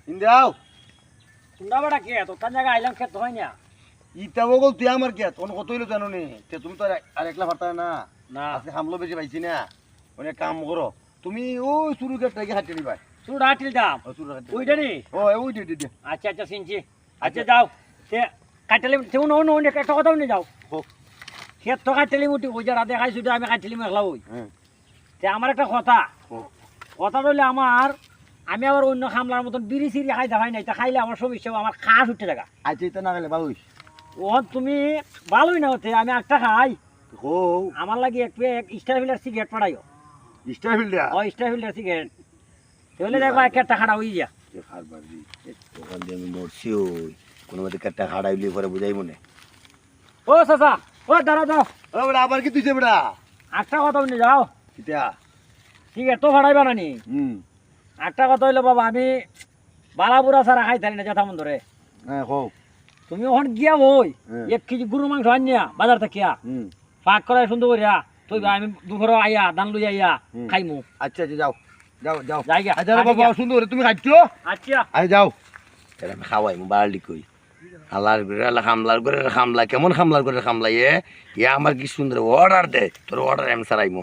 ইন্দাও তোমরা বেটা কে তো তার জায়গা আইলাম খেত হয় না ইটা বগল তুই আমার কে তোর কত হইলো জানো নি তুমি তো আর একলা পারতা না না আজকে হামলো বেশি পাইছি না অনেক কাম করো তুমি ওই শুরু গেটটাকে হাঁটে নিবা তুই রাটিল দাম ওইটা নি ওই দে আচ্ছা আচ্ছা চিনছি আচ্ছা যাও সে কাটালি তেও নো একটা কথা নিয়ে যাও খেত তো কাটালি মুটি ওই যারা দেখাইছো আমি কাটালি মেঘলা ওই তে আমার একটা কথা কথা রইলে আমি আবার অন্য খামলার মতন বিড়ি সিড়ি খাই দেখাই নাই তা খাইলে আমার সমস্যা আমার খাস উঠে জায়গা আচ্ছা এটা না গেলে ভালো ও তুমি ভালোই না হতে আমি একটা খাই ও আমার লাগে একটু স্টার ফিল্ডার সিগারেট পাঠাইও স্টার ফিল্ডা ও স্টার ফিল্ডার সিগারেট তাহলে দেখো একটা খাড়া হয়ে যা ওখান দিয়ে আমি মরছি ওই কোনো মধ্যে একটা হারাইলে পরে বুঝাই মনে ও চাচা ও দাঁড়া দাও ও বেটা আবার কি তুইছে বেটা একটা কথা নিয়ে যাও কিটা সিগারেট তো ভাড়াইবা না নি একটা কথা হইলো বাবা আমি বালাপুরা ছাড়া খাই থাকি না যথা মন ধরে হ্যাঁ হোক তুমি ওখান গিয়া ওই 1 কেজি গরু মাংস আনিয়া বাজার থেকে পাক করাই সুন্দর করিয়া তুই আমি দুপুর আইয়া দান লই আইয়া খাইমু আচ্ছা আচ্ছা যাও যাও যাও জায়গা আচ্ছা বাবা সুন্দর তুমি খাইছো আচ্ছা আরে যাও তাহলে আমি খাওয়াই বাড়ি কই আল্লাহর করে খামলার কেমন খামলার করে খামলাই এ আমার কি সুন্দর অর্ডার দে তোর অর্ডার আমি সারাইমু